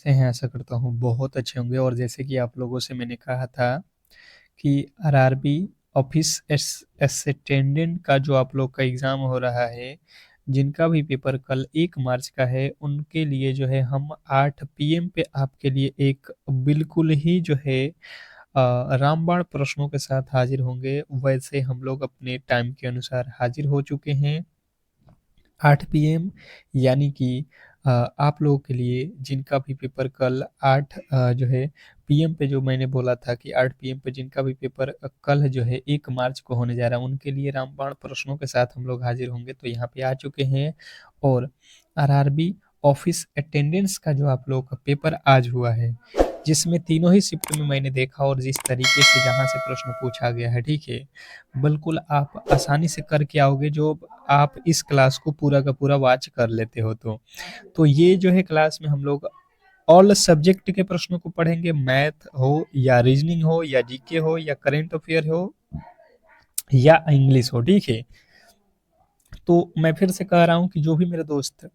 से हैं, आशा करता हूँ बहुत अच्छे होंगे। और जैसे कि आप लोगों से मैंने कहा था कि आरआरबी ऑफिस असिस्टेंडेंट का जो आप लोग का एग्ज़ाम हो रहा है, जिनका भी पेपर कल 1 मार्च का है, उनके लिए जो है हम 8 पीएम पे आपके लिए एक बिल्कुल ही जो है रामबाण प्रश्नों के साथ हाज़िर होंगे। वैसे हम लोग अपने टाइम के अनुसार हाज़िर हो चुके हैं। 8 पीएम यानी कि आप लोगों के लिए जिनका भी पेपर कल 8 जो है पीएम पे, जो मैंने बोला था कि 8 पीएम पे जिनका भी पेपर कल जो है 1 मार्च को होने जा रहा है, उनके लिए रामबाण प्रश्नों के साथ हम लोग हाजिर होंगे। तो यहाँ पे आ चुके हैं। और आरआरबी ऑफिस अटेंडेंस का जो आप लोगों का पेपर आज हुआ है, जिसमें तीनों ही शिफ्ट में मैंने देखा और जिस तरीके से जहाँ से प्रश्न पूछा गया है, ठीक है, बिल्कुल आप आसानी से करके आओगे जो आप इस क्लास को पूरा का पूरा वॉच कर लेते हो। तो ये जो है क्लास में हम लोग ऑल सब्जेक्ट के प्रश्नों को पढ़ेंगे, मैथ हो या रीजनिंग हो या जीके हो या करेंट अफेयर हो या इंग्लिश हो, ठीक है। तो मैं फिर से कह रहा हूँ कि जो भी मेरे दोस्त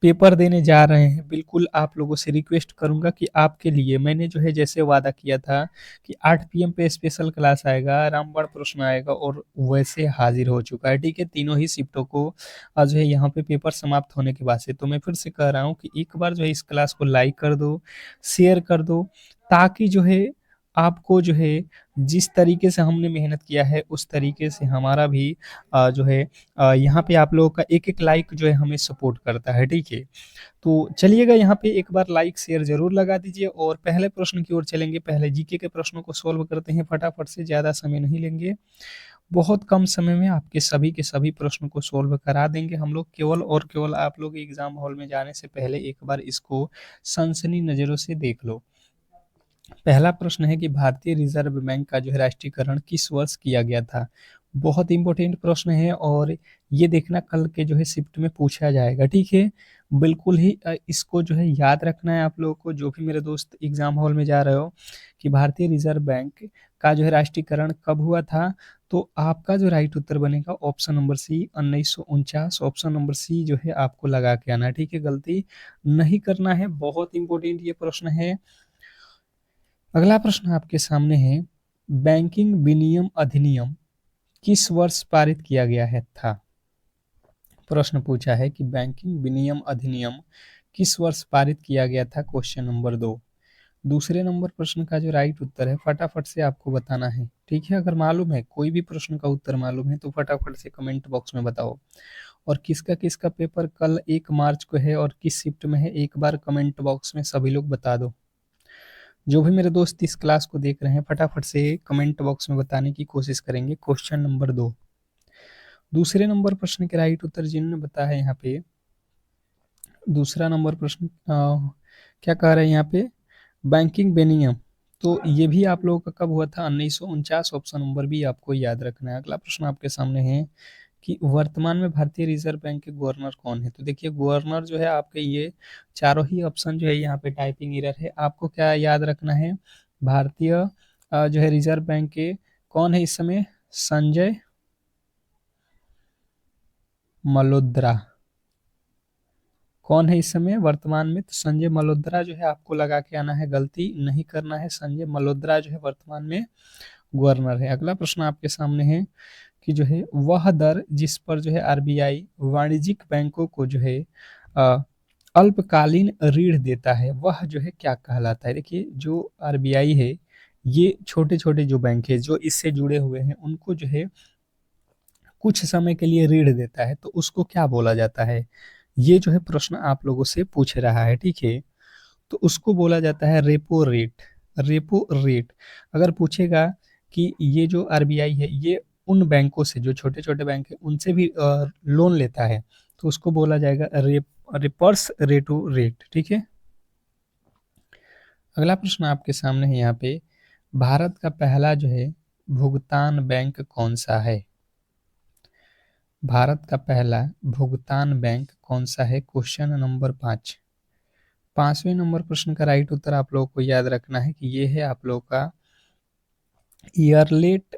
पेपर देने जा रहे हैं, बिल्कुल आप लोगों से रिक्वेस्ट करूंगा कि आपके लिए मैंने जो है जैसे वादा किया था कि 8 पीएम पे स्पेशल क्लास आएगा, रामबाण प्रश्न आएगा, और वैसे हाजिर हो चुका है, ठीक है, तीनों ही शिफ्टों को। आज जो है यहाँ पे पेपर समाप्त होने के बाद से, तो मैं फिर से कह रहा हूँ कि एक बार जो है इस क्लास को लाइक कर दो, शेयर कर दो, ताकि जो है आपको जो है जिस तरीके से हमने मेहनत किया है उस तरीके से हमारा भी जो है यहाँ पे आप लोगों का एक एक लाइक जो है हमें सपोर्ट करता है, ठीक है। तो चलिएगा, यहाँ पे एक बार लाइक शेयर जरूर लगा दीजिए और पहले प्रश्न की ओर चलेंगे। पहले जीके के प्रश्नों को सोल्व करते हैं फटाफट से, ज़्यादा समय नहीं लेंगे। बहुत कम समय में आपके सभी के सभी प्रश्नों को सोल्व करा देंगे हम लोग, केवल और केवल आप लोग एग्जाम हॉल में जाने से पहले एक बार इसको सनसनी नज़रों से देख लो। पहला प्रश्न है कि भारतीय रिजर्व बैंक का जो है राष्ट्रीयकरण किस वर्ष किया गया था। बहुत इंपॉर्टेंट प्रश्न है और ये देखना कल के जो है शिफ्ट में पूछा जाएगा, ठीक है। बिल्कुल ही इसको जो है याद रखना है आप लोगों को, जो भी मेरे दोस्त एग्जाम हॉल में जा रहे हो, कि भारतीय रिजर्व बैंक का जो है राष्ट्रीयकरण कब हुआ था। तो आपका जो राइट उत्तर बनेगा option number C 1949। Option number C जो है आपको लगा के आना है, ठीक है, गलती नहीं करना है। बहुत इंपॉर्टेंट ये प्रश्न है। अगला प्रश्न आपके सामने है, बैंकिंग विनियम अधिनियम किस वर्ष पारित किया गया है था। प्रश्न पूछा है कि बैंकिंग विनियम अधिनियम किस वर्ष पारित किया गया था, क्वेश्चन नंबर 2। दूसरे नंबर प्रश्न का जो राइट उत्तर है फटाफट से आपको बताना है, ठीक है। अगर मालूम है, कोई भी प्रश्न का उत्तर मालूम है, तो फटाफट से कमेंट बॉक्स में बताओ। और किसका किसका पेपर कल 1 मार्च को है और किस शिफ्ट में है, एक बार कमेंट बॉक्स में सभी लोग बता दो। जो भी मेरे दोस्त इस क्लास को देख रहे हैं, फटाफट से कमेंट बॉक्स में बताने की कोशिश करेंगे। क्वेश्चन नंबर 2, दूसरे नंबर प्रश्न के राइट उत्तर जिन्होंने बताया है यहाँ पे, दूसरा नंबर प्रश्न क्या कह रहे हैं यहाँ पे, बैंकिंग बेनियम, तो ये भी आप लोगों का कब हुआ था, 1949। ऑप्शन नंबर बी आपको याद रखना है। अगला प्रश्न आपके सामने है कि वर्तमान में भारतीय रिजर्व बैंक के गवर्नर कौन है। तो देखिए, गवर्नर जो है आपके ये चारों ही ऑप्शन जो है यहाँ पे टाइपिंग एरर है। आपको क्या याद रखना है, भारतीय जो है रिजर्व बैंक के कौन है इस समय, संजय मल्होत्रा। कौन है इस समय वर्तमान में, तो संजय मल्होत्रा जो है आपको लगा के आना है, गलती नहीं करना है। संजय मल्होत्रा जो है वर्तमान में गवर्नर है। अगला प्रश्न आपके सामने है कि जो है वह दर जिस पर जो है आरबीआई वाणिज्यिक बैंकों को जो है अ, अल्पकालीन ऋण देता है, वह जो है क्या कहलाता है। देखिए, जो आरबीआई है, ये छोटे छोटे जो बैंक है जो इससे जुड़े हुए हैं, उनको जो है कुछ समय के लिए ऋण देता है, तो उसको क्या बोला जाता है। ये जो है प्रश्न आप लोगों से पूछ रहा है, ठीक है। तो उसको बोला जाता है रेपो रेट। रेपो रेट अगर पूछेगा कि ये जो आरबीआई है, ये उन बैंकों से, जो छोटे छोटे बैंक है, उनसे भी लोन लेता है, तो उसको बोला जाएगा रेपर्स रेटो रेट, ठीक है। अगला प्रश्न आपके सामने है यहाँ पे, भारत का पहला जो है भुगतान बैंक कौन सा है। भारत का पहला भुगतान बैंक कौन सा है, क्वेश्चन नंबर 5। पांचवें नंबर प्रश्न का राइट उत्तर आप लोगों को याद रखना है कि ये है आप लोगों का Airtel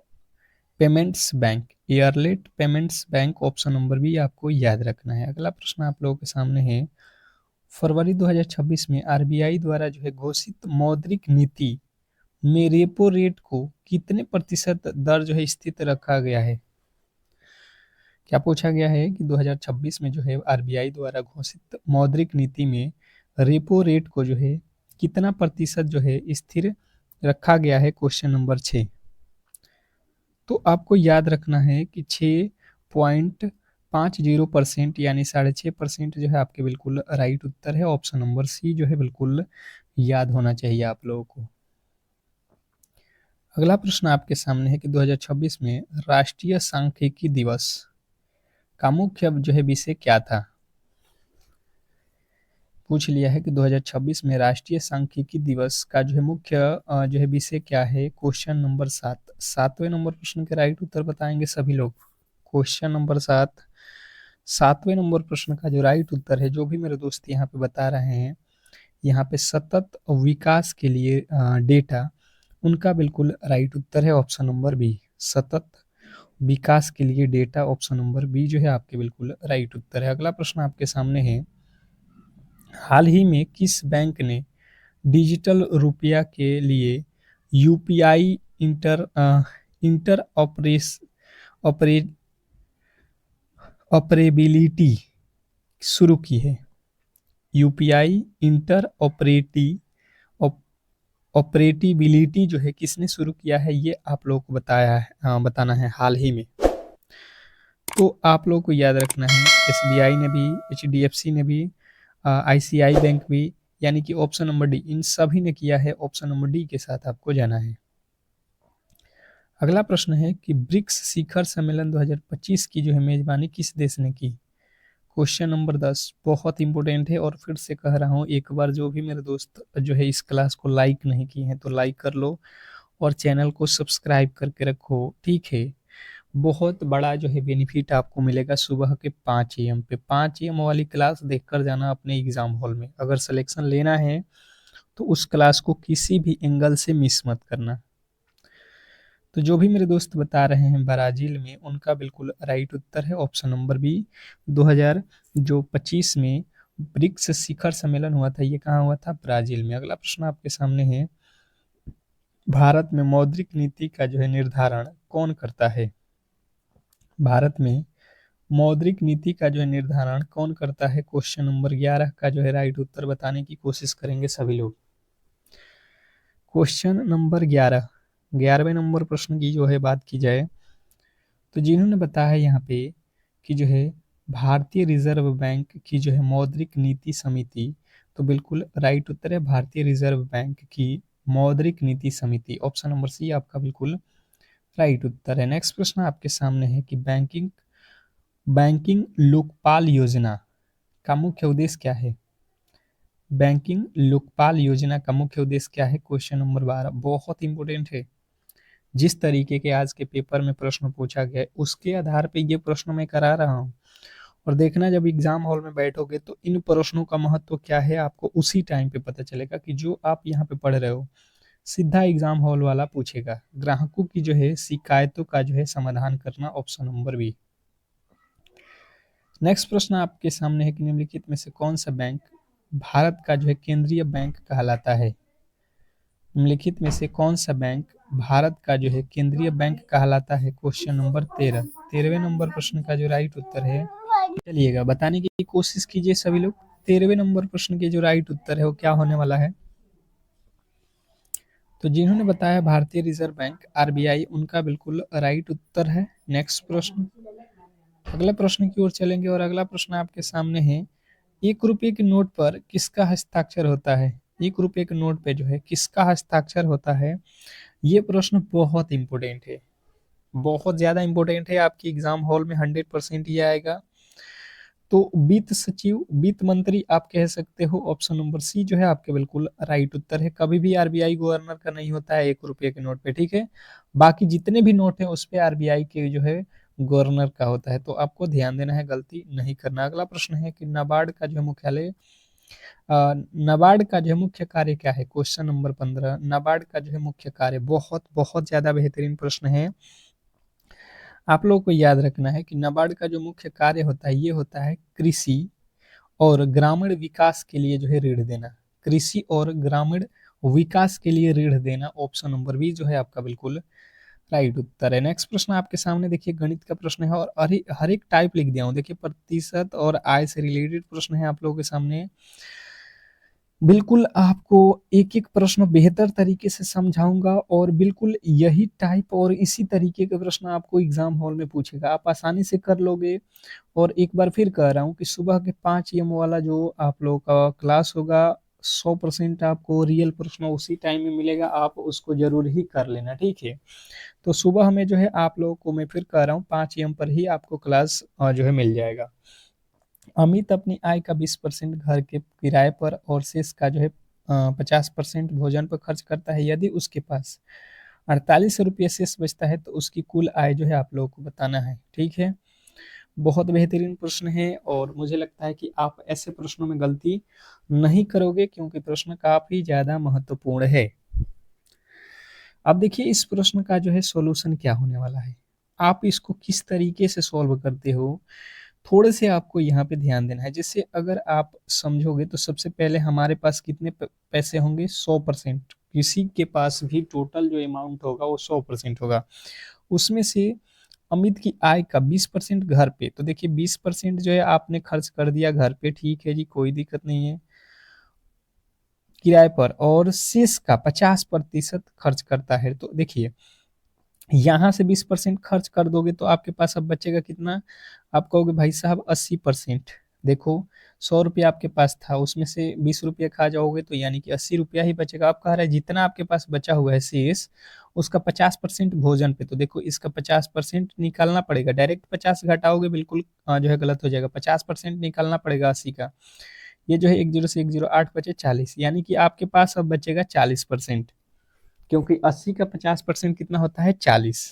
payments bank. Airtel payments bank, option number B आपको याद रखना है। अगला प्रश्न आप लोगों के सामने है, फरवरी 2026 में आरबीआई द्वारा जो है घोषित मौद्रिक नीति में रेपो रेट को कितने प्रतिशत दर जो है स्थित रखा गया है? क्या पूछा गया है कि 2026 में जो है आरबीआई द्वारा घोषित मौद्रिक नीति में रेपो रेट को जो है कितना प्रतिशत जो है स्थिर रखा गया है? Question number 6। तो आपको याद रखना है कि 6.50% यानी 6.5% जो है आपके बिल्कुल राइट उत्तर है। ऑप्शन नंबर सी जो है बिल्कुल याद होना चाहिए आप लोगों को। अगला प्रश्न आपके सामने है कि 2026 में राष्ट्रीय सांख्यिकी दिवस का मुख्य जो है विषय क्या था? पूछ लिया है कि 2026 में राष्ट्रीय सांख्यिकी दिवस का जो है मुख्य जो है विषय क्या है? Question number 7। 7वें नंबर प्रश्न के राइट उत्तर बताएंगे सभी लोग। क्वेश्चन नंबर 7, 7वें नंबर प्रश्न का जो राइट उत्तर है, जो भी मेरे दोस्त यहाँ पे बता रहे हैं, यहाँ पे सतत विकास के लिए डेटा, उनका बिल्कुल राइट उत्तर है ऑप्शन नंबर बी। सतत विकास के लिए डेटा, ऑप्शन नंबर बी जो है आपके बिल्कुल राइट उत्तर है। अगला प्रश्न आपके सामने है, हाल ही में किस बैंक ने डिजिटल रुपया के लिए यूपीआई इंटर ऑपरेबिलिटी शुरू की है? यूपीआई इंटर ऑपरेटिबिलिटी जो है किसने शुरू किया है, ये आप लोगों को बताना है हाल ही में। तो आप लोगों को याद रखना है एसबीआई ने भी, एचडीएफसी ने भी, आईसीआई बैंक भी, यानी कि ऑप्शन नंबर डी, इन सभी ने किया है। ऑप्शन नंबर डी के साथ आपको जाना है। अगला प्रश्न है कि ब्रिक्स शिखर सम्मेलन 2025 की जो है मेजबानी किस देश ने की? क्वेश्चन नंबर 10 बहुत इंपॉर्टेंट है, और फिर से कह रहा हूँ, एक बार जो भी मेरे दोस्त जो है इस क्लास को लाइक नहीं किए हैं तो लाइक कर लो और चैनल को सब्सक्राइब करके रखो, ठीक है। बहुत बड़ा जो है बेनिफिट आपको मिलेगा सुबह के 5 AM पे। 5 AM वाली क्लास देखकर जाना अपने एग्जाम हॉल में। अगर सिलेक्शन लेना है तो उस क्लास को किसी भी एंगल से मिस मत करना। तो जो भी मेरे दोस्त बता रहे हैं ब्राजील में, उनका बिल्कुल राइट उत्तर है ऑप्शन नंबर बी। 2025 में ब्रिक्स शिखर सम्मेलन हुआ था, ये कहाँ हुआ था? ब्राजील में। अगला प्रश्न आपके सामने है, भारत में मौद्रिक नीति का जो है निर्धारण कौन करता है? भारत में मौद्रिक नीति का जो है निर्धारण कौन करता है? क्वेश्चन नंबर 11 का जो है राइट उत्तर बताने की कोशिश करेंगे सभी लोग। क्वेश्चन नंबर 11, 11वें नंबर प्रश्न की जो है बात की जाए तो जिन्होंने बताया है यहाँ पे कि जो है भारतीय रिजर्व बैंक की जो है मौद्रिक नीति समिति, तो बिल्कुल राइट उत्तर है भारतीय रिजर्व बैंक की मौद्रिक नीति समिति। ऑप्शन नंबर सी आपका बिल्कुल राइट उत्तर है। नेक्स्ट प्रश्न आपके सामने है कि बैंकिंग लोकपाल योजना का मुख्य उद्देश्य क्या है? बैंकिंग लोकपाल योजना का मुख्य उद्देश्य क्या है? क्वेश्चन नंबर 12 बहुत इंपॉर्टेंट है। जिस तरीके के आज के पेपर में प्रश्न पूछा गया है उसके आधार पे ये प्रश्न मैं करा रहा हूँ, और देखना जब एग्जाम हॉल में बैठोगे तो इन प्रश्नों का महत्व क्या है आपको उसी टाइम पे पता चलेगा कि जो आप यहाँ पे पढ़ रहे हो सीधा एग्जाम हॉल वाला पूछेगा। ग्राहकों की जो है शिकायतों का जो है समाधान करना, ऑप्शन नंबर बी। नेक्स्ट प्रश्न आपके सामने है कि निम्नलिखित में से कौन सा बैंक भारत का जो है केंद्रीय बैंक कहलाता है? निम्नलिखित में से कौन सा बैंक भारत का जो है केंद्रीय बैंक कहलाता है? क्वेश्चन नंबर 13, 13वें नंबर प्रश्न का जो राइट उत्तर है, चलिएगा बताने की कोशिश कीजिए सभी लोग। 13वें नंबर प्रश्न के जो राइट उत्तर है वो क्या होने वाला है? तो जिन्होंने बताया भारतीय रिजर्व बैंक आरबीआई, उनका बिल्कुल राइट उत्तर है। नेक्स्ट प्रश्न, अगला प्रश्न की ओर चलेंगे, और अगला प्रश्न आपके सामने है, 1 रुपये के नोट पर किसका हस्ताक्षर होता है? 1 रुपये के नोट पे जो है किसका हस्ताक्षर होता है? ये प्रश्न बहुत इंपॉर्टेंट है, बहुत ज्यादा इंपॉर्टेंट है। आपकी एग्जाम हॉल में 100% ये आएगा। तो वित्त सचिव, वित्त मंत्री आप कह सकते हो। ऑप्शन नंबर सी जो है आपके बिल्कुल राइट उत्तर है। कभी भी आरबीआई गवर्नर का नहीं होता है 1 रुपये के नोट पे, ठीक है। बाकी जितने भी नोट है उस पे आरबीआई के जो है गवर्नर का होता है, तो आपको ध्यान देना है, गलती नहीं करना। अगला प्रश्न है कि नाबार्ड का जो है मुख्यालय, नाबार्ड का जो है मुख्य कार्य क्या है? क्वेश्चन नंबर 15, नाबार्ड का जो है मुख्य कार्य, बहुत बहुत ज्यादा बेहतरीन प्रश्न है। आप लोगों को याद रखना है कि नाबार्ड का जो मुख्य कार्य होता है ये होता है कृषि और ग्रामीण विकास के लिए जो है ऋण देना। कृषि और ग्रामीण विकास के लिए ऋण देना, ऑप्शन नंबर बी जो है आपका बिल्कुल राइट उत्तर है। नेक्स्ट प्रश्न आपके सामने देखिए, गणित का प्रश्न है और हर एक टाइप लिख दिया हूँ। देखिए प्रतिशत और आय से रिलेटेड प्रश्न है आप लोगों के सामने। बिल्कुल आपको एक एक प्रश्न बेहतर तरीके से समझाऊंगा और बिल्कुल यही टाइप और इसी तरीके के प्रश्न आपको एग्जाम हॉल में पूछेगा, आप आसानी से कर लोगे। और एक बार फिर कह रहा हूँ कि सुबह के 5 AM वाला जो आप लोगों का क्लास होगा, 100% आपको रियल प्रश्न उसी टाइम में मिलेगा, आप उसको जरूर ही कर लेना, ठीक है। तो सुबह में जो है आप लोगों को मैं फिर कह रहा हूँ 5 AM पर ही आपको क्लास जो है मिल जाएगा। अमित अपनी आय का 20% घर के किराए पर और शेष का जो है 50% भोजन पर खर्च करता है। यदि उसके पास 48 रुपये शेष बचता है तो उसकी कुल आय जो है आप लोगों को बताना है, ठीक है। बहुत बेहतरीन प्रश्न है और मुझे लगता है कि आप ऐसे प्रश्नों में गलती नहीं करोगे क्योंकि प्रश्न काफी ज्यादा महत्वपूर्ण है। अब देखिए इस प्रश्न का जो है सॉल्यूशन क्या होने वाला है, आप इसको किस तरीके से सॉल्व करते हो, थोड़े से आपको यहाँ पे ध्यान देना है। जैसे अगर आप समझोगे तो सबसे पहले हमारे पास कितने पैसे होंगे, 100%। किसी के पास भी टोटल जो अमाउंट होगा वो 100% होगा। उसमें से अमित की आय का 20% घर पे, तो देखिए 20% जो है आपने खर्च कर दिया घर पे, ठीक है जी, कोई दिक्कत नहीं है। किराए पर और शेष का 50% खर्च करता है। तो देखिए यहाँ से 20% खर्च कर दोगे तो आपके पास अब बचेगा कितना, आप कहोगे भाई साहब 80%। देखो 100 रुपया आपके पास था, उसमें से 20 रुपया खा जाओगे तो यानी कि 80 रुपया ही बचेगा। आप कह रहे हैं जितना आपके पास बचा हुआ है शेष, उसका 50% भोजन पे, तो देखो इसका 50% निकालना पड़ेगा। डायरेक्ट 50 घटाओगे बिल्कुल जो है गलत हो जाएगा, 50% निकालना पड़ेगा 80 का। ये जो है 1 0 से 1 0 8 बचे 40, यानी कि आपके पास अब बचेगा 40%, क्योंकि 80 का 50% कितना होता है 40।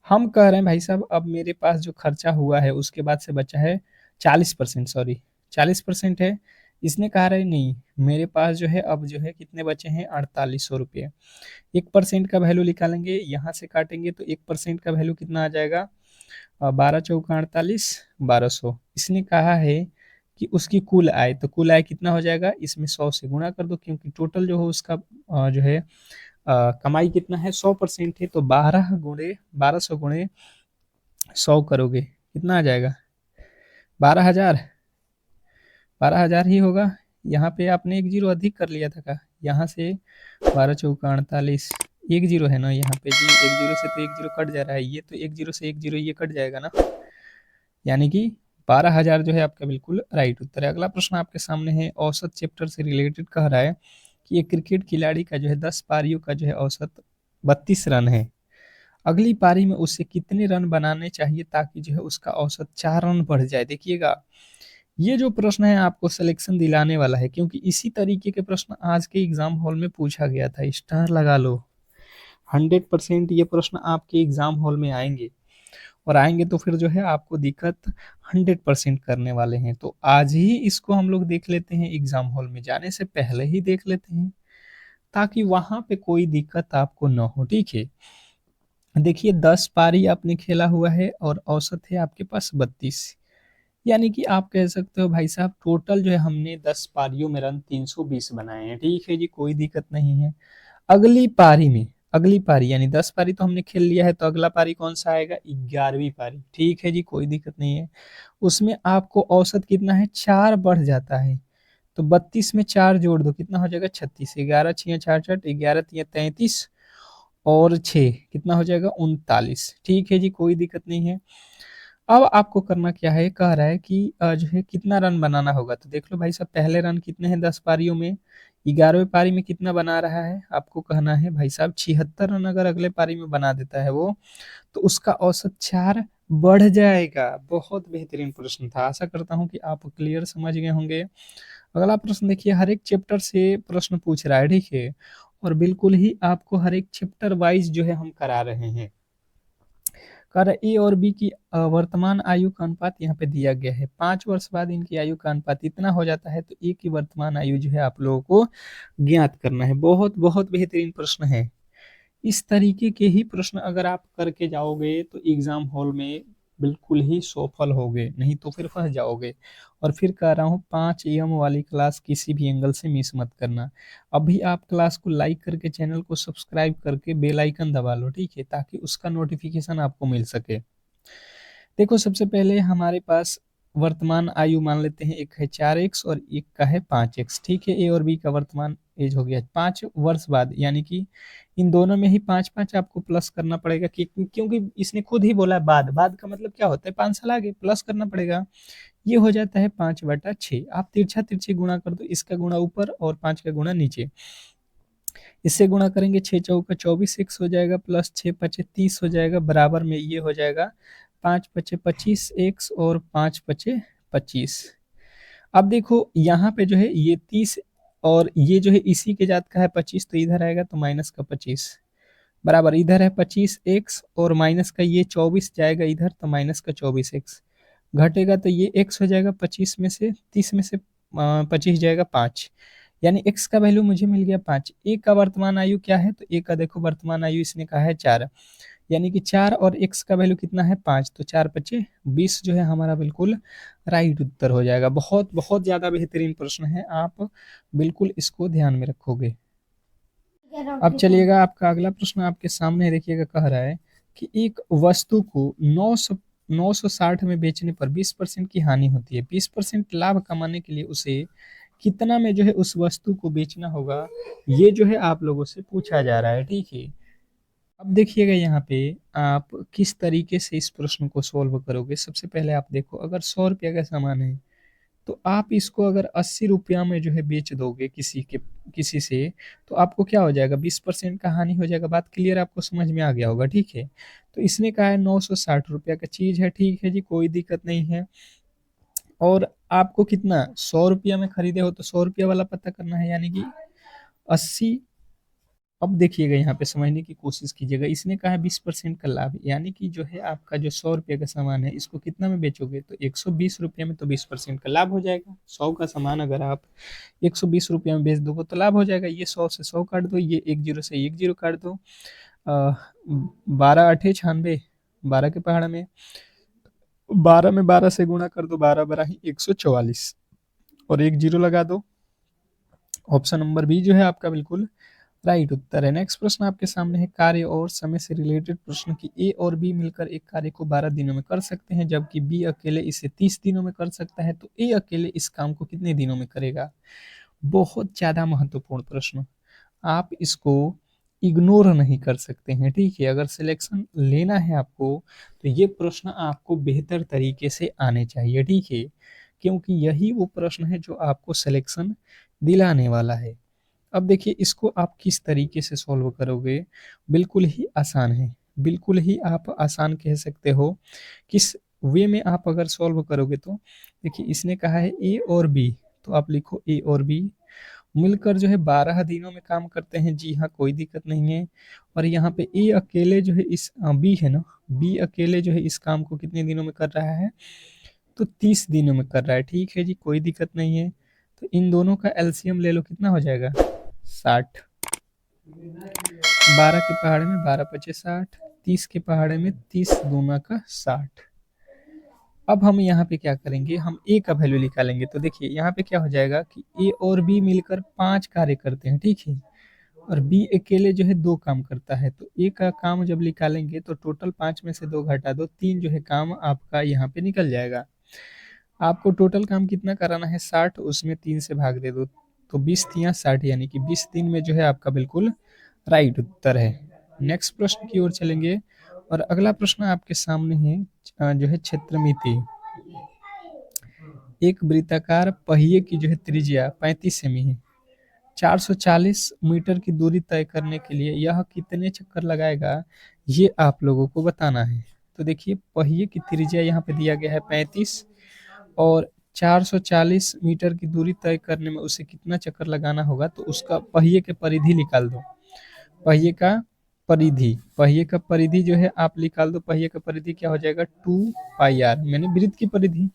हम कह रहे हैं भाई साहब अब मेरे पास जो खर्चा हुआ है उसके बाद से बचा है 40%, सॉरी 40% है। इसने कहा रहे नहीं, मेरे पास जो है अब जो है कितने बचे हैं 4800 रुपये। 1% का वैल्यू निकालेंगे, यहाँ से काटेंगे तो 1% का वैल्यू कितना आ जाएगा, 12 चौका 48, 1200। इसने कहा है कि उसकी कुल आय, तो कुल आय कितना हो जाएगा, इसमें 100 से गुणा कर दो क्योंकि टोटल जो हो उसका जो है कमाई कितना है 100% है। तो 12 गुणे 100 करोगे कितना आ जाएगा, 12,000। 12,000 ही होगा। यहाँ पे आपने एक जीरो अधिक कर लिया था का, यहाँ से 12 चौका 48, एक जीरो है ना यहाँ पे जी, एक जीरो से तो एक जीरो कट जा रहा है, ये तो एक जीरो से एक जीरो ये कट जाएगा ना, यानी कि 12,000 जो है आपका बिल्कुल राइट उत्तर है। अगला प्रश्न आपके सामने है, औसत चैप्टर से रिलेटेड कह रहा है कि एक क्रिकेट खिलाड़ी का जो है 10 पारियों का जो है औसत 32 रन है। अगली पारी में उसे कितने रन बनाने चाहिए ताकि जो है उसका औसत 4 रन बढ़ जाए। देखिएगा ये जो प्रश्न है आपको सिलेक्शन दिलाने वाला है, क्योंकि इसी तरीके के प्रश्न आज के एग्जाम हॉल में पूछा गया था। स्टार लगा लो, 100% ये प्रश्न आपके एग्जाम हॉल में आएंगे और आएंगे तो फिर जो है आपको दिक्कत 100% करने वाले हैं। तो आज ही इसको हम लोग देख लेते हैं, एग्जाम हॉल में जाने से पहले ही देख लेते हैं ताकि वहां पे कोई दिक्कत आपको ना हो, ठीक है। देखिए 10 पारी आपने खेला हुआ है और औसत है आपके पास 32, यानी कि आप कह सकते हो भाई साहब टोटल जो है हमने 10 पारियों में रन 320 बनाए हैं, ठीक है जी, कोई दिक्कत नहीं है। अगली पारी में, अगली पारी यानी 10 पारी तो हमने खेल लिया है, तो अगला पारी कौन सा आएगा, 11वीं पारी, ठीक है जी, कोई दिक्कत नहीं है। उसमें आपको औसत कितना है, 4 बढ़ जाता है, तो 32 में 4 जोड़ दो कितना हो जाएगा 36, 11 छिया 66, 11 तिया 33 और 6 कितना हो जाएगा 39, ठीक है जी, कोई दिक्कत नहीं है। अब आपको करना क्या है, कह रहा है कि जो है कितना रन बनाना होगा, तो देख लो भाई साहब पहले रन कितने हैं 10 पारियों में, 11वीं पारी में कितना बना रहा है, आपको कहना है भाई साहब 76 रन अगर अगले पारी में बना देता है वो, तो उसका औसत 4 बढ़ जाएगा। बहुत बेहतरीन प्रश्न था, आशा करता हूँ कि आप क्लियर समझ गए होंगे। अगला प्रश्न देखिए, हर एक चैप्टर से प्रश्न पूछ रहा है, ठीक है, और बिल्कुल ही आपको हर एक चैप्टर वाइज जो है हम करा रहे हैं। कर ए और बी की वर्तमान आयु का अनुपात यहाँ पे दिया गया है, 5 वर्ष बाद इनकी आयु का अनुपात इतना हो जाता है, तो ए की वर्तमान आयु जो है आप लोगों को ज्ञात करना है। बहुत बहुत बेहतरीन प्रश्न है। इस तरीके के ही प्रश्न अगर आप करके जाओगे तो एग्जाम हॉल में बिल्कुल ही सफल होगे, नहीं तो फिर फंस जाओगे। और फिर कह रहा हूँ 5 AM वाली क्लास किसी भी एंगल से मिस मत करना। अभी आप क्लास को लाइक करके चैनल को सब्सक्राइब करके बेल आइकन दबा लो, ठीक है, ताकि उसका नोटिफिकेशन आपको मिल सके। देखो सबसे पहले हमारे पास वर्तमान आयु मान लेते हैं, एक है 4x और एक का है 5x, ठीक है। ए और बी का वर्तमान एज हो गया 5 वर्ष बाद, यानी कि इन दोनों में ही 5 5 आपको प्लस करना पड़ेगा, क्योंकि इसने खुद ही बोला बाद, बाद का मतलब क्या होता है, 5 साल आगे प्लस करना पड़ेगा। ये हो जाता है 5/6। आप तिरछा तिरछी गुणा कर दो, इसका गुणा ऊपर और 5 का गुणा नीचे। इससे गुणा करेंगे, 6 चौका 24 x हो जाएगा, प्लस 6 5 30 हो जाएगा, बराबर में ये हो जाएगा 5 5 25 x और 5 5 25। अब देखो यहाँ पे जो है ये 30 और ये जो है इसी के जात का है 25, तो इधर आएगा तो माइनस का 25, बराबर इधर है 25x और माइनस का ये 24 जाएगा इधर, तो माइनस का 24x घटेगा, तो ये x हो जाएगा 25 में से 30 में से 25 जाएगा 5, यानी x का वैल्यू मुझे मिल गया 5। ए का वर्तमान आयु क्या है, तो ए का देखो वर्तमान आयु इसने कहा है 4, यानी कि 4 और x का वैल्यू कितना है 5, तो 4 × 5 = 20 जो है हमारा बिल्कुल राइट उत्तर हो जाएगा। बहुत बहुत ज़्यादा बेहतरीन प्रश्न है, आप बिल्कुल इसको ध्यान में रखोगे। अब चलिएगा आपका अगला प्रश्न आपके सामने है, देखिएगा कह रहा है कि एक वस्तु को 960 में बेचने पर 20% की हानि होती है, 20% लाभ कमाने के लिए उसे कितना में जो है उस वस्तु को बेचना होगा, ये जो है आप लोगों से पूछा जा रहा है, ठीक है। अब देखिएगा यहाँ पे आप किस तरीके से इस प्रश्न को सॉल्व करोगे। सबसे पहले आप देखो, अगर 100 रुपया का सामान है तो आप इसको अगर 80 रुपया में जो है बेच दोगे किसी से, तो आपको क्या हो जाएगा, 20% का हानि हो जाएगा। बात क्लियर, आपको समझ में आ गया होगा, ठीक है। तो इसने कहा है 960 रुपया का चीज है, ठीक है जी, कोई दिक्कत नहीं है। और आपको कितना 100 रुपया में खरीदे हो, तो 100 रुपया वाला पता करना है, यानी कि 80। अब देखिएगा यहाँ पे समझने की कोशिश कीजिएगा, इसने कहा है 20% का लाभ, यानी कि जो है आपका जो 100 रुपये का सामान है इसको कितना में बेचोगे, तो 120 रुपये में, तो 20% का लाभ हो जाएगा। 100 का सामान अगर आप 120 रुपये में बेच दोगे तो लाभ हो जाएगा। ये 100 से 100 काट दो, ये 10 से 10 काट दो, 12 8 96, 12 के पहाड़ में 12 में 12 से गुणा कर दो, 12 12 ही 144 और एक जीरो लगा दो। ऑप्शन नंबर बी जो है आपका बिल्कुल राइट उत्तर है। नेक्स्ट प्रश्न आपके सामने है, कार्य और समय से रिलेटेड प्रश्न की ए और बी मिलकर एक कार्य को 12 दिनों में कर सकते हैं, जबकि बी अकेले इसे 30 दिनों में कर सकता है, तो ए अकेले इस काम को कितने दिनों में करेगा। बहुत ज्यादा महत्वपूर्ण प्रश्न, आप इसको इग्नोर नहीं कर सकते हैं, ठीक है। अगर सिलेक्शन लेना है आपको, तो ये प्रश्न आपको बेहतर तरीके से आने चाहिए, ठीक है, क्योंकि यही वो प्रश्न है जो आपको सिलेक्शन दिलाने वाला है। अब देखिए इसको आप किस तरीके से सॉल्व करोगे, बिल्कुल ही आसान है, बिल्कुल ही आप आसान कह सकते हो। किस वे में आप अगर सॉल्व करोगे, तो देखिए इसने कहा है ए और बी, तो आप लिखो ए और बी मिलकर जो है 12 दिनों में काम करते हैं, जी हाँ, कोई दिक्कत नहीं है। और यहाँ पे ए अकेले जो है इस बी है ना, बी अकेले जो है इस काम को कितने दिनों में कर रहा है, तो 30 दिनों में कर रहा है, ठीक है जी, कोई दिक्कत नहीं है। तो इन दोनों का एलसीएम ले लो, कितना हो जाएगा 60। 12 के पहाड़े में 12 × 5 = 60, 30 के पहाड़े में 30 दूना का 60। अब हम यहाँ पे क्या करेंगे, हम ए का वैल्यू निकालेंगे। तो देखिए यहाँ पे क्या हो जाएगा कि ए और बी मिलकर 5 कार्य करते हैं, ठीक है, और बी अकेले जो है 2 काम करता है। तो ए का काम जब निकालेंगे तो टोटल 5 में से 2 घटा दो, 3 जो है काम आपका यहाँ पे निकल जाएगा। आपको टोटल काम कितना कराना है 60, उसमें 3 से भाग दे दो, तो 20 × 3 = 60, यानी कि 20 दिन में जो है आपका बिल्कुल राइट उत्तर है। नेक्स्ट प्रश्न की ओर चलेंगे, और अगला प्रश्न आपके सामने है, जो है क्षेत्रमिति। एक वृत्ताकार पहिए की जो है त्रिज्या 35 सेमी है, 440 मीटर की दूरी तय करने के लिए यह कितने चक्कर लगाएगा, ये आप लोगों को बताना है। तो देखिए पहिए की त्रिज्या यहाँ पे दिया गया है 35, और 440 मीटर की दूरी तय करने में उसे कितना चक्कर लगाना होगा, तो उसका पहिए के परिधि निकाल दो। पहिए का परिधि जो है आप निकाल दो। पहिए का परिधि क्या हो जाएगा 2πr, मैंने वृत्त की परिधि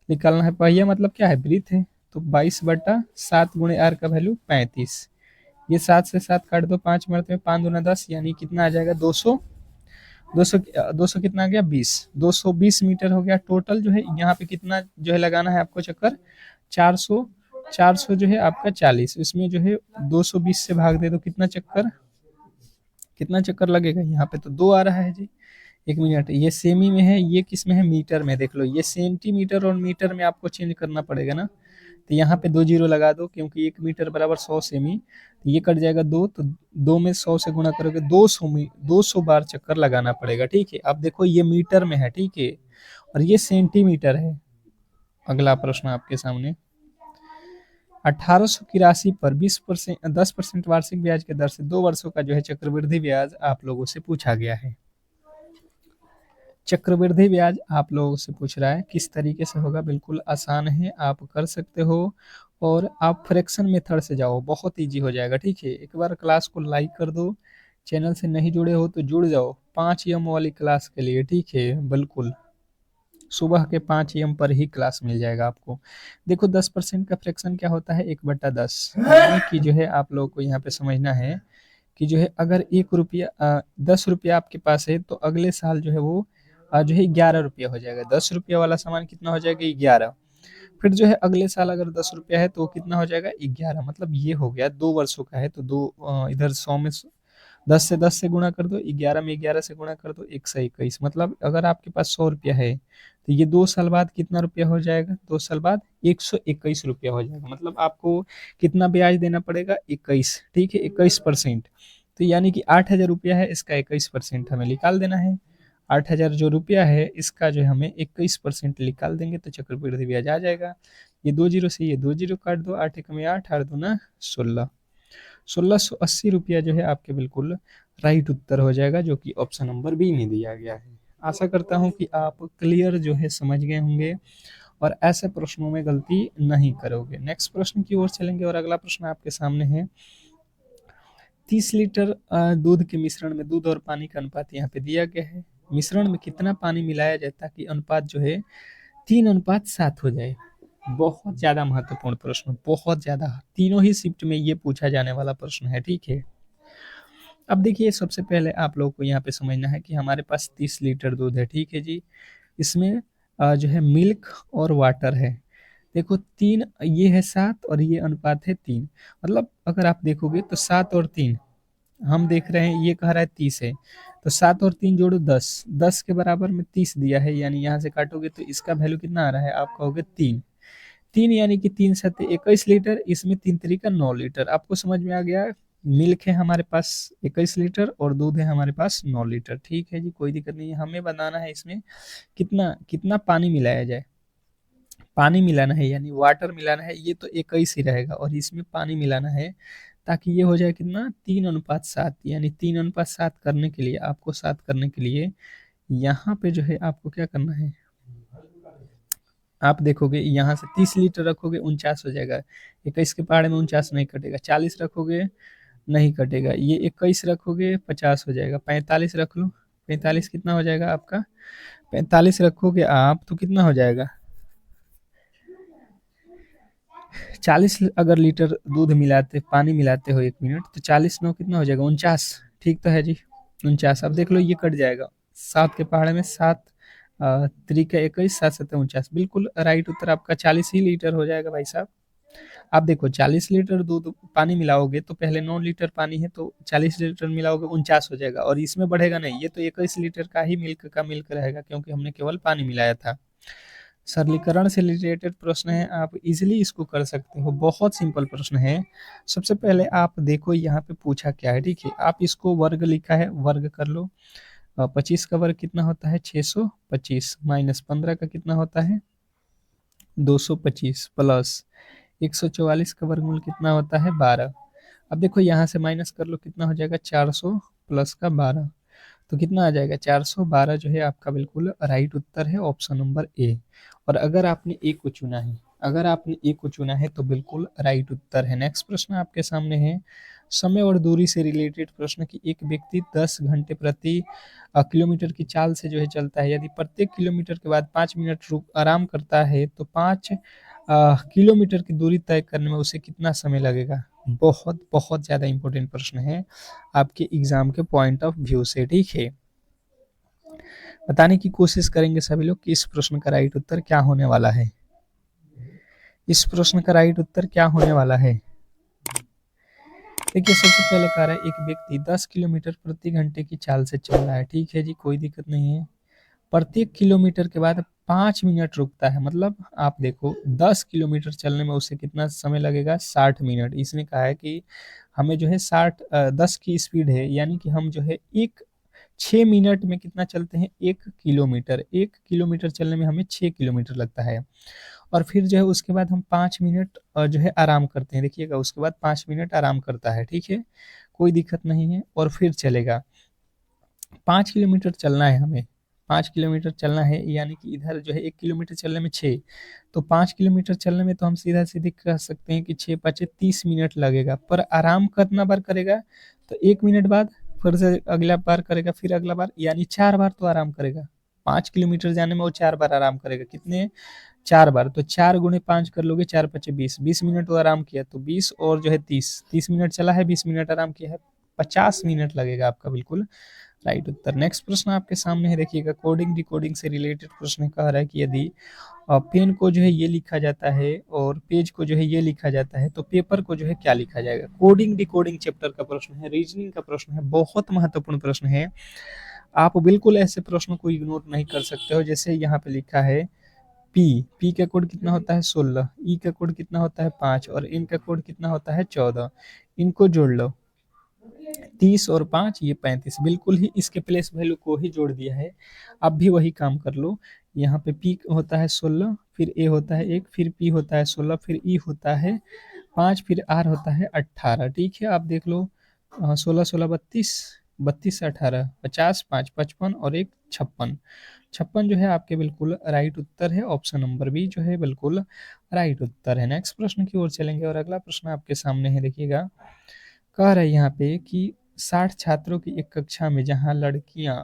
निकालना है, पहिया मतलब क्या है, वृत्त है, तो 22/7 × r का वैल्यू 35। ये 7 से 7 काट दो, 5 मरते में 5 दूना 10, यानी कितना आ जाएगा 200 कितना आ गया 20, 220 मीटर हो गया टोटल। जो है यहाँ पे कितना जो है लगाना है आपको चक्कर, 400, 400 जो है आपका 40, इसमें जो है 220 से भाग दे तो कितना चक्कर, कितना चक्कर लगेगा, यहाँ पे तो 2 आ रहा है जी। एक मिनट, ये सेमी में है, ये किस में है, मीटर में, देख लो ये सेंटीमीटर और मीटर में आपको चेंज करना पड़ेगा ना। तो यहाँ पे 2 जीरो लगा दो, क्योंकि 1 मीटर बराबर 100 सेमी, तो ये कट जाएगा 2, तो 2 में 100 से गुणा करोगे 200 में, 200 बार चक्कर लगाना पड़ेगा, ठीक है। अब देखो ये मीटर में है, ठीक है, और ये सेंटीमीटर है। अगला प्रश्न आपके सामने, 1800 की राशि पर 20% 10% वार्षिक ब्याज के दर से 2 वर्षों का जो है चक्रवृद्धि ब्याज आप लोगों से पूछा गया है। चक्रवृद्धि ब्याज आप लोगों से पूछ रहा है, किस तरीके से होगा, बिल्कुल आसान है, आप कर सकते हो। और आप फ्रैक्शन मेथड से जाओ, बहुत इजी हो जाएगा, ठीक है। एक बार क्लास को लाइक कर दो, चैनल से नहीं जुड़े हो तो जुड़ जाओ 5 AM वाली क्लास के लिए, ठीक है, बिल्कुल सुबह के 5 AM पर ही क्लास मिल जाएगा आपको। देखो 10% का फ्रैक्शन क्या होता है, 1/10, यानी कि जो है आप लोगों को यहाँ पे समझना है कि जो है अगर 1 रुपया 10 रुपया आपके पास है, तो अगले साल जो है वो जो है 11 रुपया हो जाएगा। 10 रुपया वाला सामान कितना हो जाएगा, 11। फिर जो है अगले साल अगर 10 रुपया है तो वो कितना हो जाएगा, 11। मतलब ये हो गया 2 वर्षों का है, तो इधर 100 में 10 से गुणा कर दो, 11 में 11 से गुणा कर दो, 121। मतलब अगर आपके पास 100 रुपया है तो ये 2 साल बाद कितना रुपया हो जाएगा, 2 साल बाद 121 रुपया हो जाएगा। मतलब आपको कितना ब्याज देना पड़ेगा, 21, ठीक है, 21%। तो यानी कि 8,000 रुपया है, इसका 21% हमें निकाल देना है। 8,000 जो रुपया है इसका जो हमें 21% निकाल देंगे तो चक्रवृद्धि ब्याज आ जाएगा। ये 2 जीरो से ये 2 जीरो काट दो, 8 एक में 8, 8 दूना 16, 1680 रुपया जो है आपके बिल्कुल राइट उत्तर हो जाएगा, जो कि ऑप्शन नंबर बी में दिया गया है। आशा करता हूँ कि आप क्लियर जो है समझ गए होंगे और ऐसे प्रश्नों में गलती नहीं करोगे। नेक्स्ट प्रश्न की ओर चलेंगे और अगला प्रश्न आपके सामने है, 30 लीटर दूध के मिश्रण में दूध और पानी का अनुपात यहाँ पे दिया गया है। मिश्रण में कितना पानी मिलाया जाए ताकि अनुपात जो है 3:7 हो जाए। बहुत ज्यादा महत्वपूर्ण प्रश्न, बहुत ज्यादा, तीनों ही शिफ्ट में ये पूछा जाने वाला प्रश्न है, ठीक है। अब देखिए सबसे पहले आप लोगों को यहाँ पे समझना है कि हमारे पास 30 लीटर दूध है, ठीक है जी। इसमें जो है मिल्क और वाटर है। देखो 3, ये है 7 और ये अनुपात है 3। मतलब अगर आप देखोगे तो 7 और 3, हम देख रहे हैं ये कह रहा है 30 है, तो 7 और 3 जोड़ो 10, 10 के बराबर में 30 दिया है, यानी यहाँ से काटोगे तो इसका वैल्यू कितना आ रहा है, आप कहोगे 3। 3 यानी कि 3×7 = 21 लीटर, इसमें 3×3 = 9 लीटर। आपको समझ में आ गया। मिल्क है हमारे पास 21 लीटर और दूध है हमारे पास 9 लीटर, ठीक है जी, कोई दिक्कत नहीं है। हमें बताना है इसमें कितना कितना पानी मिलाया जाए। पानी मिलाना है यानी वाटर मिलाना है, ये तो 21 ही रहेगा, और इसमें पानी मिलाना है ताकि ये हो जाए कितना, 3:7। यानी 3:7 करने के लिए, आपको 7 करने के लिए यहाँ पे जो है आपको क्या करना है, आप देखोगे यहाँ से 30 लीटर रखोगे 49 हो जाएगा, 21 के पहाड़े में 49 नहीं कटेगा, 40 रखोगे नहीं कटेगा, ये 21 रखोगे 50 हो जाएगा, 45 रख लो, 45 कितना हो जाएगा आपका, 45 रखोगे आप तो कितना हो जाएगा, 40 अगर लीटर दूध मिलाते, पानी मिलाते हो 1 मिनट, तो 40 9 कितना हो जाएगा, 49। ठीक तो है जी, 49। अब देख लो ये कट जाएगा, 7 के पहाड़े में 7, त्रिका 21, 7×7 = 49। बिल्कुल राइट उत्तर आपका 40 ही लीटर हो जाएगा भाई साहब। आप देखो 40 लीटर दूध पानी मिलाओगे तो पहले 9 लीटर पानी है, तो 40 लीटर मिलाओगे 49 हो जाएगा, और इसमें बढ़ेगा नहीं, ये तो 21 लीटर का ही मिल्क रहेगा, क्योंकि हमने केवल पानी मिलाया था। सरलीकरण से रिलेटेड प्रश्न है, आप इजीली इसको कर सकते हो, बहुत सिंपल प्रश्न है। सबसे पहले आप देखो यहाँ पे पूछा क्या है, ठीक है। आप इसको वर्ग लिखा है, वर्ग कर लो। 25 का वर्ग कितना होता है, 625, माइनस 15 का कितना होता है, 225, प्लस 144 का वर्गमूल कितना होता है, 12। अब देखो यहाँ से माइनस कर लो, कितना हो जाएगा, 400 प्लस का 12, तो कितना आ जाएगा, 412 जो है आपका बिल्कुल राइट उत्तर है, ऑप्शन नंबर ए। और अगर आपने ए को चुना है, अगर आपने ए को चुना है तो बिल्कुल राइट उत्तर है। नेक्स्ट प्रश्न आपके सामने है, समय और दूरी से रिलेटेड प्रश्न की एक व्यक्ति 10 घंटे प्रति किलोमीटर की चाल से जो है चलता है, यदि प्रत्येक किलोमीटर के बाद 5 मिनट रुक आराम करता है तो 5 किलोमीटर की दूरी तय करने में उसे कितना समय लगेगा। बहुत बहुत ज़्यादा इंपॉर्टेंट प्रश्न है आपके एग्जाम के पॉइंट ऑफ व्यू से, ठीक है। बताने की कोशिश करेंगे सभी लोग कि इस प्रश्न का राइट उत्तर क्या होने वाला है। इस प्रश्न का राइट उत्तर क्या होने वाला है। देखिए सबसे पहले कह रहा है एक व्यक्ति 10 किलोमीटर प्रति घंटे की चाल से चल रहा है। ठीक है जी, कोई दिक्कत नहीं है। प्रत्येक किलोमीटर के बाद 5 मिनट रुकता है। मतलब आप देखो 10 किलोमीटर चलने में उसे कितना समय लगेगा, 60 मिनट। इसने कहा है कि हमें जो है 10 की स्पीड है, यानी कि हम जो है 6 मिनट में कितना चलते हैं, 1 किलोमीटर। 1 किलोमीटर चलने में हमें 6 किलोमीटर लगता है। और फिर जो है उसके बाद हम 5 मिनट जो है आराम करते हैं। देखिएगा उसके बाद 5 मिनट आराम करता है। ठीक है, कोई दिक्कत नहीं है। और फिर चलेगा 5 किलोमीटर चलना है हमें। 5 किलोमीटर चलना है, यानी कि इधर जो है 1 किलोमीटर चलने में 6, तो 5 किलोमीटर चलने में तो हम सीधा सीधी कह सकते हैं कि 6 5 30 मिनट लगेगा। पर आराम कितना बार करेगा, तो 1 मिनट बाद फिर से अगला बार करेगा, फिर अगला बार, यानी 4 बार तो आराम करेगा। 5 किलोमीटर जाने में वो 4 बार आराम करेगा। कितने, 4 बार। तो 4 × 5 कर लोगे, 4 × 5 = 20। 20 मिनट वो आराम किया, तो 20 और जो है 30 मिनट चला है, 20 मिनट आराम किया है, 50 मिनट लगेगा आपका बिल्कुल राइट उत्तर। नेक्स्ट प्रश्न आपके सामने है, देखिएगा कोडिंग डिकोडिंग से रिलेटेड प्रश्न कह रहा है कि यदि पेन को जो है ये लिखा जाता है और पेज को जो है ये लिखा जाता है, तो पेपर को जो है क्या लिखा जाएगा। कोडिंग डिकोडिंग चैप्टर का प्रश्न है, रीजनिंग का प्रश्न है, बहुत महत्वपूर्ण प्रश्न है। आप बिल्कुल ऐसे प्रश्नों को इग्नोर नहीं कर सकते हो। जैसे यहाँ पे लिखा है पी का कोड कितना होता है 16, ई का कोड कितना होता है 5, और इन का कोड कितना होता है 14। इनको जोड़ लो, 30 और 5 ये 35। बिल्कुल ही इसके प्लेस वैल्यू को ही जोड़ दिया है। अब भी वही काम कर लो। यहाँ पे पी होता है 16, फिर ए होता है 1, फिर पी होता है 16, फिर ई होता है 5, फिर आर होता है 18। ठीक है, आप देख लो 16 16 32, 32 से 18 50, 5 55 और 1 56। 56 जो है आपके बिल्कुल राइट उत्तर है। ऑप्शन नंबर बी जो है बिल्कुल राइट उत्तर है। नेक्स्ट प्रश्न की ओर चलेंगे और अगला प्रश्न आपके सामने है, देखिएगा कह रहा है यहाँ पे कि 60 छात्रों की एक कक्षा में जहाँ लड़कियां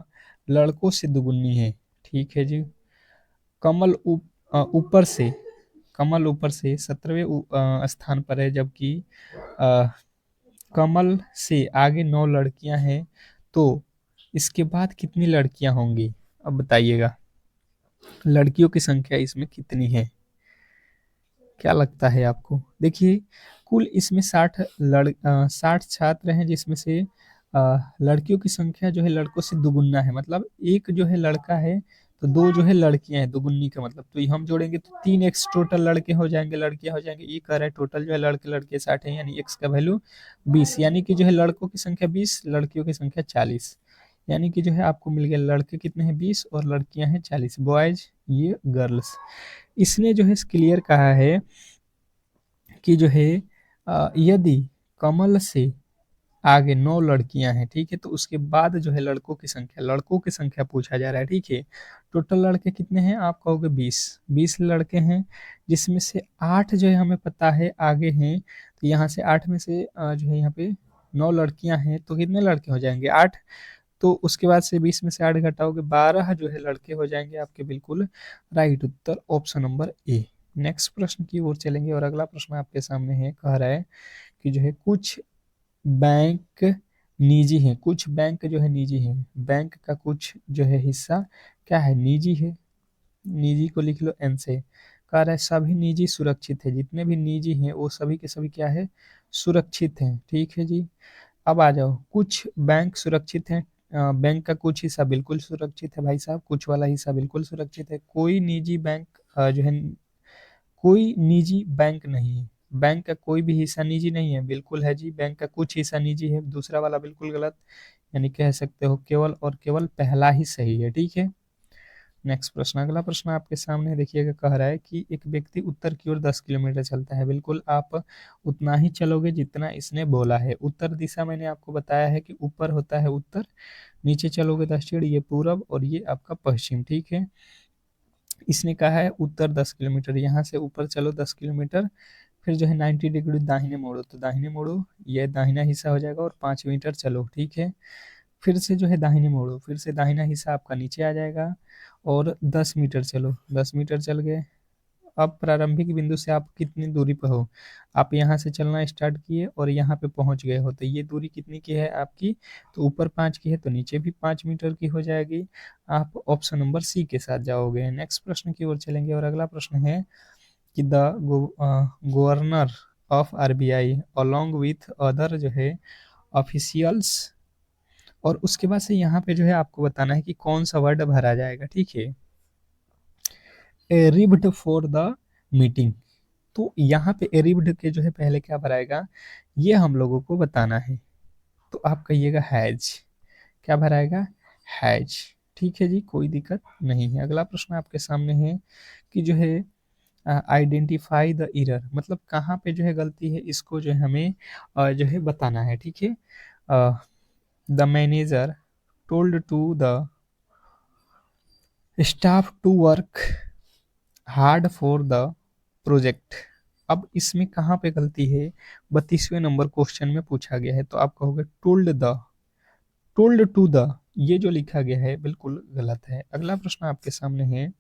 लड़कों से दुगुनी है। ठीक है जी। कमल ऊपर से कमल ऊपर से 17वें स्थान पर है, जबकि अ, कमल से आगे 9 लड़कियां हैं, तो इसके बाद कितनी लड़कियां होंगी। अब बताइएगा लड़कियों की संख्या इसमें कितनी है, क्या लगता है आपको। देखिए कुल इसमें 60 छात्र हैं, जिसमें से लड़कियों की संख्या जो है लड़कों से दुगुना है। मतलब एक जो है लड़का है, तो 2 जो है लड़कियां हैं, दुगुनी का मतलब। तो ये हम जोड़ेंगे तो 3x टोटल लड़के हो जाएंगे, लड़कियां हो जाएंगे। ये कह रहा है टोटल जो है लड़के लड़के 60 है, यानी x का वैल्यू 20, यानी कि जो है लड़कों की संख्या 20, लड़कियों की संख्या 40। यानी कि जो है आपको मिल गया लड़के कितने हैं 20 और लड़कियां हैं 40, बॉयज ये गर्ल्स। इसने जो है क्लियर कहा है कि जो है यदि कमल से आगे 9 लड़कियां हैं, ठीक है, तो उसके बाद जो है लड़कों की संख्या पूछा जा रहा है। ठीक है, टोटल लड़के कितने हैं, आप कहोगे 20। 20 लड़के हैं, जिसमें से 8 जो है हमें पता है आगे हैं। तो यहाँ से 8 में से जो है यहाँ पे 9 लड़कियां हैं, तो कितने लड़के हो जाएंगे 8। तो उसके बाद से 20 में से 8 घटाओगे, 12 जो है लड़के हो जाएंगे आपके बिल्कुल right Uttar option number A. Next प्रश्न की ओर चलेंगे और अगला प्रश्न आपके सामने है, कह रहा है कि जो है कुछ बैंक निजी हैं, कुछ बैंक जो है निजी हैं। बैंक का कुछ जो है हिस्सा क्या है, निजी है। निजी को लिख लो एन से। कह रहा है सभी निजी सुरक्षित है, जितने भी निजी हैं वो सभी के सभी क्या है, सुरक्षित हैं। ठीक है जी। अब आ जाओ, कुछ बैंक सुरक्षित हैं। बैंक का कुछ हिस्सा बिल्कुल सुरक्षित है भाई साहब, कुछ वाला हिस्सा बिल्कुल सुरक्षित है। कोई निजी बैंक नहीं है। बैंक का कोई भी हिस्सा निजी नहीं है, बिल्कुल है जी। बैंक का कुछ हिस्सा निजी है, दूसरा वाला बिल्कुल गलत। यानी कह सकते हो केवल और केवल पहला ही सही है। ठीक है। नेक्स्ट प्रश्न, अगला प्रश्न आपके सामने देखिएगा, कह रहा है कि एक व्यक्ति उत्तर की ओर 10 किलोमीटर चलता है। बिल्कुल आप उतना ही चलोगे जितना इसने बोला है। उत्तर दिशा मैंने आपको बताया है कि ऊपर होता है उत्तर, नीचे चलोगे दक्षिण, ये पूरब, और ये आपका पश्चिम। ठीक है। इसने कहा है उत्तर 10 किलोमीटर, यहाँ से ऊपर चलो 10 किलोमीटर, फिर जो है 90 डिग्री दाहिने मोड़ो, तो दाहिने मोड़ो, ये दाहिना हिस्सा हो जाएगा, और 5 मीटर चलो। ठीक है। फिर से जो है दाहिने मोड़ो, फिर से दाहिना हिस्सा आपका नीचे आ जाएगा, और 10 मीटर चलो, 10 मीटर चल गए, अब प्रारंभिक बिंदु से आप कितनी दूरी पर हो, आप यहाँ से चलना स्टार्ट किए और यहाँ पे पहुँच गए हो, तो ये दूरी कितनी की है आपकी, तो ऊपर 5 की है तो नीचे भी 5 मीटर की हो जाएगी। आप ऑप्शन नंबर सी के साथ जाओगे। नेक्स्ट प्रश्न की ओर चलेंगे और अगला प्रश्न है कि the governor of RBI along with other जो है ऑफिशियल्स, और उसके बाद से यहाँ पे जो है आपको बताना है कि कौन सा वर्ड भरा जाएगा, ठीक है। एरिब्ड फॉर द मीटिंग, तो यहाँ पे एरिब्ड के जो है पहले क्या भराएगा, ये हम लोगों को बताना है। तो आप कहिएगा हैज, क्या भराएगा, हैज। ठीक है जी, कोई दिक्कत नहीं है। अगला प्रश्न आपके सामने है कि जो है आइडेंटिफाई द एरर, मतलब कहाँ पे जो है गलती है, इसको जो है हमें जो है बताना है, ठीक है। The manager told to the staff to work hard for the project. अब इसमें कहाँ पे गलती है, 32वें नंबर क्वेश्चन में पूछा गया है, तो आप कहोगे टोल्ड टू द, ये जो लिखा गया है बिल्कुल गलत है। अगला प्रश्न आपके सामने है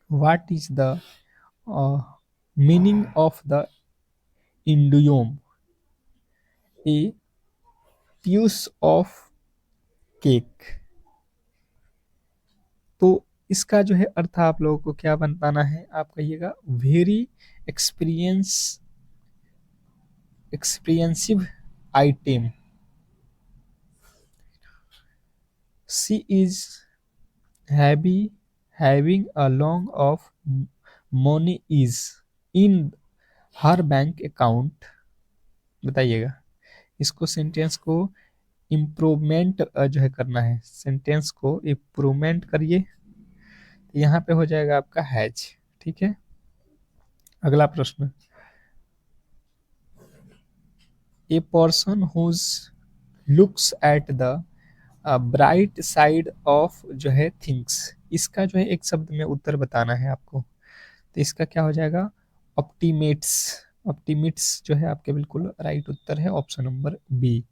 what is the meaning of the idiom a piece of cake. तो इसका जो है अर्थ आप लोगों को क्या बताना है, आप कहिएगा very experience expensive item, she is heavy having a long of money is in her bank account. बताइएगा, इसको सेंटेंस को इम्प्रूवमेंट जो है करना है, सेंटेंस को इम्प्रूवमेंट करिए, यहाँ पे हो जाएगा आपका हैज, ठीक है। अगला प्रश्न, a person whose looks at the bright side of जो है थिंग्स, इसका जो है एक शब्द में उत्तर बताना है आपको, तो इसका क्या हो जाएगा, ऑप्टिमेट्स। ऑप्टिमिट्स जो है आपके बिल्कुल राइट उत्तर है, ऑप्शन नंबर बी।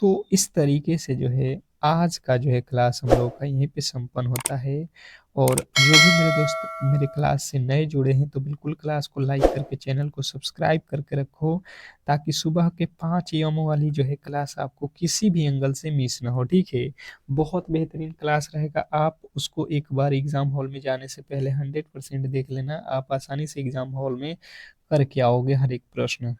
तो इस तरीके से जो है आज का जो है क्लास हम लोगों का यहीं पे संपन्न होता है। और जो भी मेरे दोस्त मेरे क्लास से नए जुड़े हैं तो बिल्कुल क्लास को लाइक करके चैनल को सब्सक्राइब करके रखो, ताकि सुबह के 5 AM वाली जो है क्लास आपको किसी भी एंगल से मिस ना हो, ठीक है। बहुत बेहतरीन क्लास रहेगा, आप उसको एक बार एग्जाम हॉल में जाने से पहले 100% देख लेना, आप आसानी से एग्जाम हॉल में करके आओगे हर एक प्रश्न।